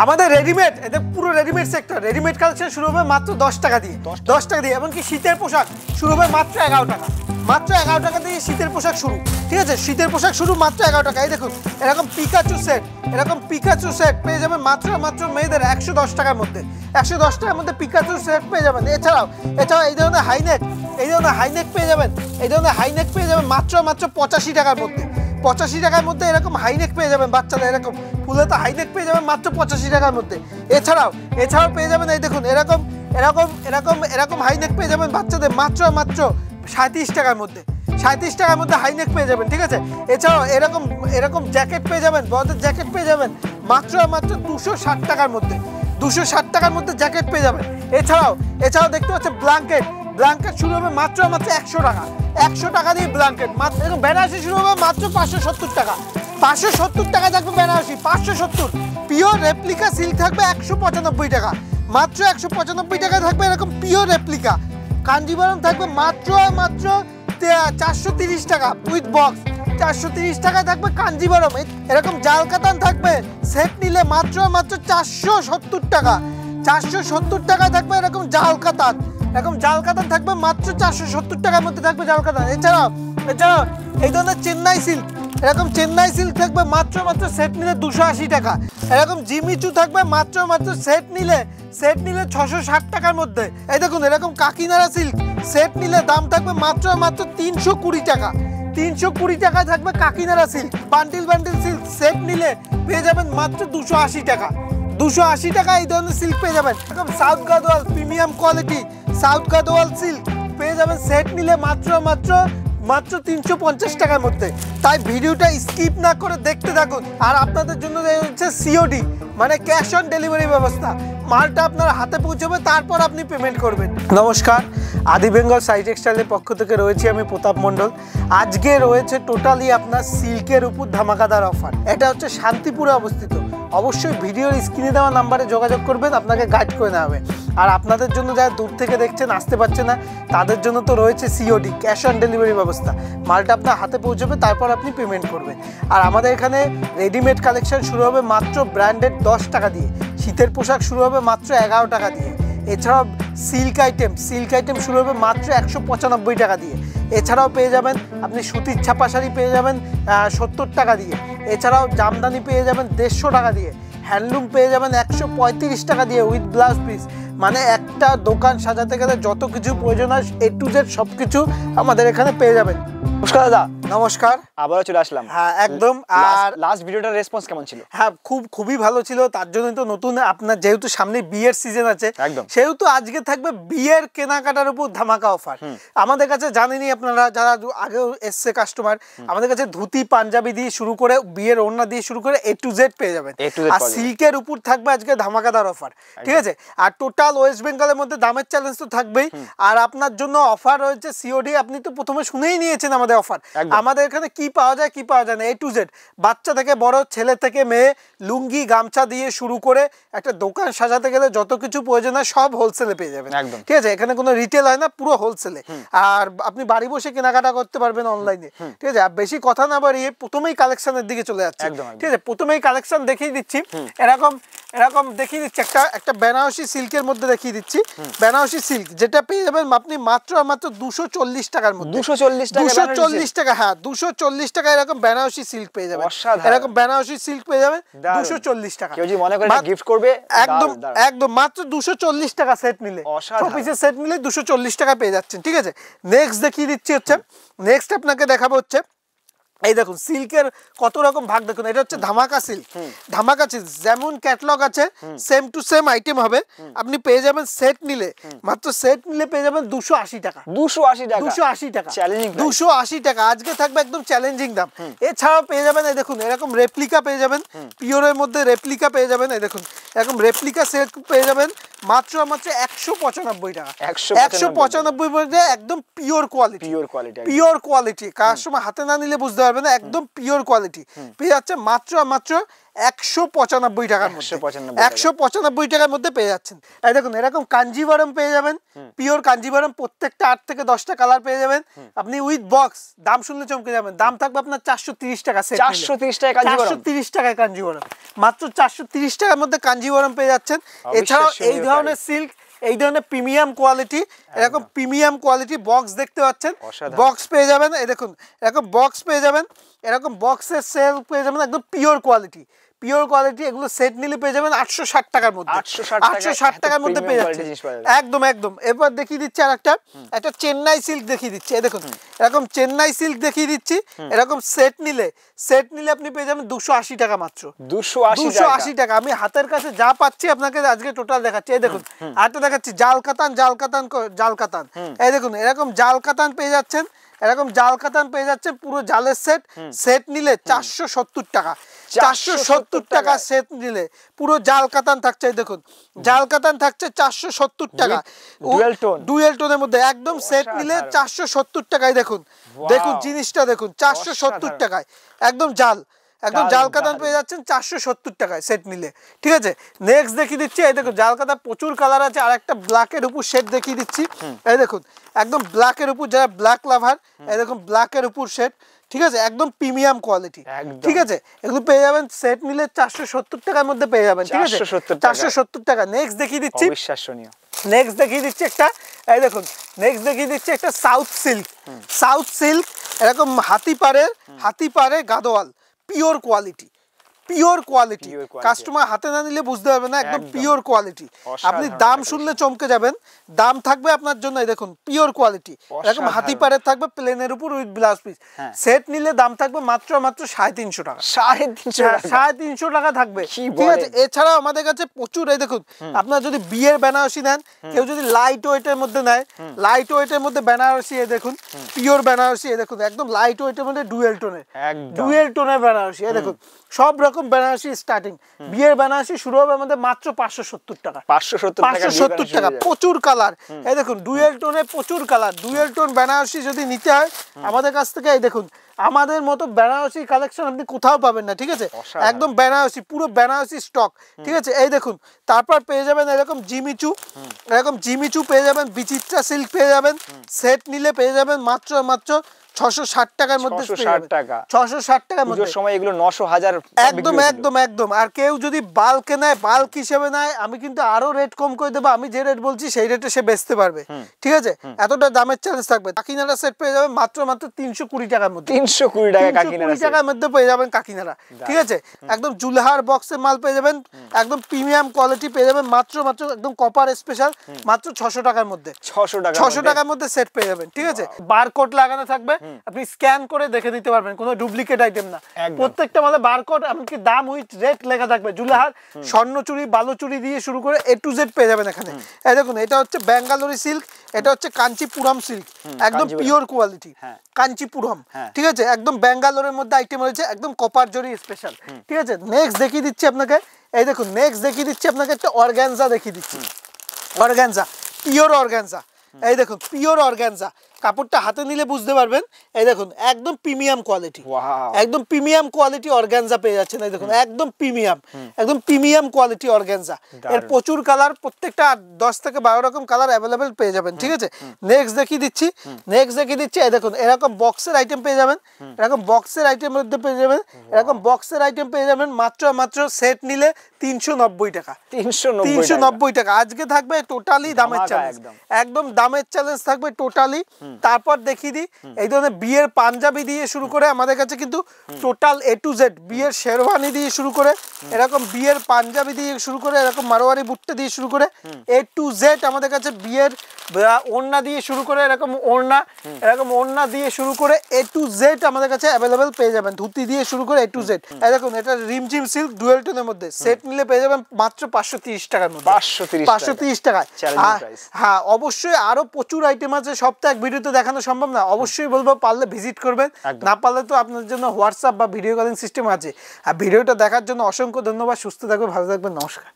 আমাদের রেডিমেড, এদের পুরো রেডিমেড সেক্টর। রেডিমেড কালেকশন শুরু হবে মাত্র 10 টাকা দিয়ে, 10 টাকা দিয়ে। এমনকি শীতের পোশাক শুরু হবে মাত্র 11 টাকা, মাত্র 11 টাকা দিয়ে শীতের পোশাক শুরু। ঠিক আছে, শীতের পোশাক শুরু মাত্র 11 টাকা। এই দেখুন এরকম পিকাচু সেট, এরকম পিকাচু সেট পেয়ে যাবেন মাত্র মেয়েদের 110 টাকার মধ্যে। 110 টাকার মধ্যে পিকাচু সেট পেয়ে যাবেন। এছাড়াও এই ধরনের হাইনেক, হাইনেক পেয়ে যাবেন, হাইনেক পেয়ে যাবেন মাত্র 85 টাকার মধ্যে। 85 টাকার মধ্যে এরকম হাইনেক পেয়ে যাবেন বাচ্চাদের, এরকম ফুলেতে হাইনেক পেয়ে যাবেন মাত্র 85 টাকার মধ্যে। এছাড়াও পেয়ে যাবেন এই দেখুন এরকম হাইনেক পেয়ে যাবেন বাচ্চাদের মাত্র 37 টাকার মধ্যে। 37 টাকার মধ্যে হাইনেক পেয়ে যাবেন। ঠিক আছে, এছাড়াও এরকম জ্যাকেট পেয়ে যাবেন, বড়দের জ্যাকেট পেয়ে যাবেন মাত্র 260 টাকার মধ্যে। 260 টাকার মধ্যে জ্যাকেট পেয়ে যাবেন। এছাড়াও দেখতে পাচ্ছেন ব্ল্যাঙ্কেট শুরু হবে মাত্র 100 টাকা। 100 টাকা দিয়ে ব্ল্যাঙ্কেট। এরকম বেনারসি শুরু হবে মাত্র 570 টাকা। 570 টাকা থাকবে বেনারসি, 570। পিওর রেপ্লিকা সিল্ক থাকবে 195 টাকা, মাত্র 195 টাকা থাকবে এরকম পিওর রেপ্লিকা। কাঞ্জিভারম থাকবে মাত্র 430 টাকা উইথ বক্স। 430 টাকা থাকবে কাঞ্জিভারম। এরকম জাল কাতান থাকবে সেট নিলে মাত্র 470 টাকা। 470 টাকা থাকবে এরকম জাল কাতান। জাল কাতান থাকবে মাত্র 470 টাকার মধ্যে থাকবে জাল কাতান। এছাড়াও এই ধরনের চেন্নাই সিল্ক থাকবে মাত্র সেট নিলে 280 টাকা। এরকম জিমিচু থাকবে মাত্র সেট নিলে 660 টাকার মধ্যে। এই দেখুন এরকম কাকিনাড়া সিল্ক সেট নিলে দাম থাকবে মাত্র 320 টাকা। 320 টাকা থাকবে Kakinara silk. Bundle silk set নিলে পেয়ে যাবেন মাত্র 280 টাকা। 280 টাকা এই ধরনের সিল্ক পেয়ে যাবেন। এরকম south Gadwal premium quality south Gadwal silk পেয়ে যাবেন সেট নিলে মাত্র 350 টাকার মধ্যে। তাই ভিডিওটা স্কিপ না করে দেখতে থাকুন। আর আপনাদের জন্য হচ্ছে সিওডি, মানে ক্যাশ অন ডেলিভারি ব্যবস্থা। মালটা আপনার হাতে পৌঁছবে, তারপর আপনি পেমেন্ট করবেন। নমস্কার, আদি বেঙ্গল সাই টেক্সটাইলের পক্ষ থেকে রয়েছি আমি প্রতাপ মণ্ডল। আজকে রয়েছে টোটালি আপনার সিল্কের উপর ধামাকাদার অফার। এটা হচ্ছে শান্তিপুরে অবস্থিত। অবশ্যই ভিডিওর স্ক্রিনে দেওয়া নাম্বারে যোগাযোগ করবেন, আপনাকে গাইড করে নেওয়া হবে। আর আপনাদের জন্য যারা দূর থেকে দেখছেন, আসতে পারছেন না, তাদের জন্য তো রয়েছে সিওডি, ক্যাশ অন ডেলিভারি ব্যবস্থা। মালটা আপনার হাতে পৌঁছবে, তারপর আপনি পেমেন্ট করবেন। আর আমাদের এখানে রেডিমেড কালেকশন শুরু হবে মাত্র ব্র্যান্ডেড 10 টাকা দিয়ে। শীতের পোশাক শুরু হবে মাত্র 11 টাকা দিয়ে। এছাড়াও সিল্ক আইটেম শুরু হবে মাত্র 195 টাকা দিয়ে। এছাড়াও পেয়ে যাবেন আপনি সুতির ছাপা শাড়ি পেয়ে যাবেন 70 টাকা দিয়ে। এছাড়াও জামদানি পেয়ে যাবেন 150 টাকা দিয়ে। হ্যান্ডলুম পেয়ে যাবেন 135 টাকা দিয়ে উইথ ব্লাউজ পিস। মানে একটা দোকান সাজাতে গেলে যত কিছু প্রয়োজন হয় A to Z সব কিছু আমাদের এখানে পেয়ে যাবেন। নমস্কার দাদা। নমস্কার, আবারও চলে আসলাম। হ্যাঁ একদম। আর লাস্ট ভিডিওটার রেসপন্স কেমন ছিল? হ্যাঁ খুবই ভালো ছিল। তার জন্য তো নতুন আপনার যেহেতু সামনে বিয়ের সিজন আছে, সেহেতু আজকে থাকবে বিয়ের কেনাকাটার উপর ধামাকা অফার। আমাদের কাছে জানেনই আপনারা, যারা আগেও এসছে কাস্টমার, আমাদের কাছে ধুতি পাঞ্জাবি দিয়ে শুরু করে বিয়ের ওড়না দিয়ে শুরু করে A to Z পেয়ে যাবেন। আর সিল্কের উপর থাকবে আজকে ধামাকাদার অফার। ঠিক আছে, আর টোটাল ওয়েস্ট বেঙ্গলের মধ্যে দামের চ্যালেঞ্জ তো থাকবেই। আর আপনার জন্য অফার রয়েছে সিওডি। আপনি তো প্রথমে শুনেই নিয়েছেন আমাদের অফার। আমাদের এখানে কি পাওয়া যায় কি পাওয়া যায় না, A to Z, বাচ্চা থেকে বড়, ছেলে থেকে মেয়ে, লুঙ্গি গামছা দিয়ে শুরু করে একটা দোকান সাজাতে গেলে যত কিছু প্রয়োজন হয় সব হোলসেলে পেয়ে যাবেন। ঠিক আছে, এখানে কোনো রিটেল হয় না, পুরো হোলসেলে। আর আপনি বাড়ি বসে কেনাকাটা করতে পারবেন অনলাইনে। ঠিক আছে, বেশি কথা না বাড়িয়ে প্রথমেই কালেকশনের দিকে চলে যাচ্ছে। ঠিক আছে, প্রথমেই কালেকশন দেখিয়ে দিচ্ছি। এরকম দেখিয়ে দিচ্ছি একটা বেনারসি সিল্কের মধ্যে দেখিয়ে দিচ্ছি। বেনারসি সিল্ক যেটা পেয়ে যাবেন আপনি মাত্র 240 টাকার মধ্যে। 240 টাকা, হ্যাঁ 240 টাকা এরকম বেনারসি সিল্ক পেয়ে যাবেন। এরকম বেনারসি সিল্ক পেয়ে যাবেন 240 টাকা। কেউ যদি মনে করে গিফট করবে, একদম মাত্র 240 টাকা সেট নিলে, 6 পিসের সেট নিলে 240 টাকা পেয়ে যাচ্ছেন। ঠিক আছে, নেক্সট দেখিয়ে দিচ্ছি নেক্সট আপনাকে দেখাবো হচ্ছে এই দেখুন সিল্কের কত রকম ভাগ দেখুন। এটা হচ্ছে ধামাকা সিল্ক। যেমন ক্যাটালগ আছে সেম টু সেম আইটেম হবে। আপনি পেয়ে যাবেন সেট নিলে, মাত্র সেট নিলে পেয়ে যাবেন 280 টাকা। 280 টাকা চ্যালেঞ্জিং 280 টাকা আজকে থাকবে একদম চ্যালেঞ্জিং দাম। এছাড়াও পেয়ে যাবেন এই দেখুন এরকম রেপ্লিকা পেয়ে যাবেন, পিওরের মধ্যে রেপ্লিকা পেয়ে যাবেন। এই দেখুন এরকম রেপ্লিকা সেট পেয়ে যাবেন মাত্র 195 টাকা। 195 মধ্যে একদম পিওর কোয়ালিটি। কার সময় হাতে না নিলে বুঝতে পারবে না, একদম পিওর কোয়ালিটি পেয়ে যাচ্ছে মাত্র 195 টাকার মধ্যে 195 টাকার মধ্যে পেয়ে যাচ্ছেন। এই দেখুন এরকম কাঞ্জিভারম পেয়ে যাবেন, পিওর কাঞ্জিভারম, প্রত্যেকটা 8 থেকে 10টা কালার পেয়ে যাবেন আপনি উইথ বক্স। দাম শুনলে চমকে যাবেন, দাম থাকবে আপনার 430 টাকা সেট। 430 টাকা কাঞ্জিভারম, 430 টাকায় কাঞ্জিভারম, মাত্র 430 টাকার মধ্যে কাঞ্জিভারম পেয়ে যাচ্ছেন। এছাড়াও এই ধরনের সিল্ক, এই ধরনের প্রিমিয়াম কোয়ালিটি, এরকম প্রিমিয়াম কোয়ালিটি বক্স দেখতে পাচ্ছেন, বক্স পেয়ে যাবেন। এই দেখুন এরকম বক্স পেয়ে যাবেন, এরকম বক্সের সেল পেয়ে যাবেন, একদম পিওর কোয়ালিটি, পিওর কোয়ালিটি। এগুলো সেট নিলে পেয়ে যাবেন 860 টাকার মধ্যে, 860 টাকার মধ্যে পেয়ে যাচ্ছেন একদম একদম। এরপর দেখিয়ে দিচ্ছি আর একটা চেন্নাই সিল্ক দেখিয়ে দিচ্ছি। এই দেখুন এরকম চেন্নাই সিল্ক দেখিয়ে দিচ্ছি, এরকম সেট নিলে আপনি পেয়ে যাবেন 280 টাকা মাত্র, 280 টাকা। আমি হাতের কাছে যা পাচ্ছি আপনাকে আজকে টোটাল দেখাচ্ছি। এই দেখুন আরেকটা দেখাচ্ছি, জাল কাতান। এই দেখুন এরকম জাল কাতান পেয়ে যাচ্ছেন, এরকম জাল কাতান পেয়ে যাচ্ছে পুরো জালের সেট নিলে 470 টাকা, 470 টাকা সেট নিলে পুরো জাল কাতান থাকছে। এই দেখুন জাল কাতান থাকছে 470 টাকা, ডুয়েল টোনের মধ্যে একদম সেট নিলে 470 টাকায়। দেখুন জিনিসটা দেখুন 470 টাকায় একদম জাল কাতান পেয়ে যাচ্ছেন 470 টাকায় সেট নিলে, ঠিক আছে। নেক্সট দেখিয়ে দিচ্ছি, এই দেখুন জাল কাতান প্রচুর কালার আছে, আর একটা ব্ল্যাকের উপর সেট দেখিয়ে দিচ্ছি। এই দেখুন একদম ব্ল্যাকের উপর, যারা ব্ল্যাক লাভার, এই দেখুন ব্ল্যাকের উপর সেট, ঠিক আছে, একদম প্রিমিয়াম কোয়ালিটি, ঠিক আছে। এগুলো পেয়ে যাবেন সেট নিলে 470 টাকার মধ্যে পেয়ে যাবেন, ঠিক আছে, 470 টাকা। নেক্সট দেখিয়ে দিচ্ছি, অবিশ্বাসনীয়। নেক্সট দেখিয়ে দিচ্ছি একটা, এই দেখুন নেক্সট দেখিয়ে দিচ্ছি একটা সাউথ সিল্ক, এরকম হাতি পাড়ের গাদোয়াল, পিওর কোয়ালিটি, কাস্টমার হাতে না নিলে বুঝতে পারবে না, একদম পিওর কোয়ালিটি। আপনি দাম শুনলে চমকে যাবেন, দাম থাকবে আপনার জন্য। এই দেখুন পিওর কোয়ালিটি, এরকম হাতি পাড়ের থাকবে প্লেনের উপর উইথ ব্লাউজ পিস। সেট নিলে দাম থাকবে মাত্র 350 টাকা, 350 টাকা থাকবে, ঠিক আছে। এছাড়াও আমাদের কাছে প্রচুর, এই দেখুন আপনার যদি বিয়ের বেনারসি নেন, কেউ যদি লাইট ওয়েটের মধ্যে নেয়, লাইট ওয়েটের মধ্যে বেনারসি, এই দেখুন পিওর বেনারসি, এই দেখুন একদম লাইট ওয়েটের মধ্যে ডুয়েল টোনের বেনারসি। এই দেখুন সব রকম বেনারসি স্টার্টিং, বিয়ের বেনারসি শুরু হবে আমাদের মাত্র 570 টাকা, 570 টাকা। প্রচুর কালার, এই দেখুন ডুয়েল টোনে প্রচুর কালার। ডুয়েল টোন বেনারসি যদি নিতে হয় আমাদের কাছ থেকে, এই দেখুন আমাদের মতো বেনারসি কালেকশন আপনি কোথাও পাবেন না, ঠিক আছে, একদম বেনারসি, পুরো বেনারসি স্টক, ঠিক আছে। এই দেখুন তারপর পেয়ে যাবেন এরকম জিমিচু পেয়ে যাবেন, বিচিত্রা সিল্ক পেয়ে যাবেন, সেট নিলে পেয়ে যাবেন মাত্র 660 টাকার মধ্যে, 660 টাকার মধ্যে। সময় এগুলো 900-1000 একদম। আর কেউ যদি বাল্কে নেয়, বাল্ক হিসেবে নেয়, আমি কিন্তু আরো রেট কম করে দেবো। আমি যে রেট বলছি সেই রেটে সে বেচতে পারবে, ঠিক আছে, এতটা দামের চ্যালেঞ্জ থাকবে। কাকিনাড়া সেট পেয়ে যাবেন মাত্র 320 টাকার মধ্যে, 320 টাকা কাকিনাড়া টাকার মধ্যে পেয়ে যাবেন কাকিনাড়া, ঠিক আছে। একদম জুলহার বক্সের মাল পেয়ে যাবেন, একদম প্রিমিয়াম কোয়ালিটি পেয়ে যাবেন মাত্র একদম কপার স্পেশাল, মাত্র 600 টাকার মধ্যে, 600 টাকার মধ্যে সেট পেয়ে যাবেন, ঠিক আছে। বারকোড লাগানো থাকবে, আপনি স্ক্যান করে দেখে নিতে পারবেন, কোনো ডুপ্লিকেট আইটেম না। প্রত্যেকটা মালে বারকোড, এমনকি দাম উইথ রেট লেখা থাকবে। জুলহার, স্বর্ণচুরি, বালুচুরি দিয়ে শুরু করে A to Z পেয়ে যাবেন এখানে। এই দেখুন এটা হচ্ছে ব্যাঙ্গালোরি সিল্ক, এটা হচ্ছে কাঞ্চিপুরম সিল্ক, একদম পিওর কোয়ালিটি কাঞ্চিপুরম, ঠিক আছে, একদম ব্যাঙ্গালোরের মধ্যে আইটেম রয়েছে, একদম কপার জরি স্পেশাল, ঠিক আছে। নেক্সট দেখিয়ে দিচ্ছি আপনাকে, এই দেখুন নেক্সট দেখিয়ে দিচ্ছি আপনাকে একটা অর্গানজা দেখিয়ে দিচ্ছি, অর্গানজা, পিওর অর্গানজা। এই দেখুন পিওর অর্গানজা, কাপড়টা হাতে নিলে বুঝতে পারবেন। এই দেখুন একদম প্রিমিয়াম কোয়ালিটি, একদম প্রিমিয়াম কোয়ালিটি অর্গানজা পেয়ে যাচ্ছেন। এই দেখুন একদম প্রিমিয়াম কোয়ালিটি অর্গানজা। এর প্রচুর কালার, প্রত্যেকটা 10 থেকে 12 রকম কালার অ্যাভেলেবেল পেয়ে যাবেন, ঠিক আছে। নেক্সট দেখিয়ে দিচ্ছি, এই দেখুন এরকম বক্সের আইটেম পেয়ে যাবেন, এরকম বক্সের আইটেমের মধ্যে পেয়ে যাবেন, এরকম বক্সের আইটেম পেয়ে যাবেন মাত্র সেট নিলে 390 টাকা, 390 টাকা। আজকে থাকবে টোটালি দামের চ্যালেঞ্জ, একদম দামের চ্যালেঞ্জ থাকবে টোটালি। তারপর দেখিয়ে দিই, এই ধরনের বিয়ের পাঞ্জাবি দিয়ে শুরু করে আমাদের কাছে কিন্তু টোটাল A to Z, বিয়ের শেরওয়ানি দিয়ে শুরু করে, এরকম বিয়ের পাঞ্জাবি দিয়ে শুরু করে, এরকম মারোয়ারি বুট্টা দিয়ে শুরু করে A to Z আমাদের কাছে, বিয়ের ওড়না দিয়ে শুরু করে, এরকম ওড়না দিয়ে শুরু করে A to Z আমাদের কাছে অ্যাভেলেবেল পেয়ে যাবেন। ধুতি দিয়ে শুরু করে A to Z। এই দেখুন এটা রিমঝিম সিল্ক ডুয়েল টোনের মধ্যে, সেট নিলে পেয়ে যাবেন মাত্র 530 টাকার মধ্যে, 530 টাকায়। হ্যাঁ অবশ্যই আরো প্রচুর আইটেম আছে, সব তো এক ভিডিওতে দেখানো সম্ভব না। অবশ্যই বলবো পারলে ভিজিট করবেন, না পারলে তো আপনার জন্য হোয়াটসঅ্যাপ বা ভিডিও কলিং সিস্টেম আছে। আর ভিডিওটা দেখার জন্য অসংখ্য ধন্যবাদ। সুস্থ থাকবেন, ভালো থাকবেন, নমস্কার।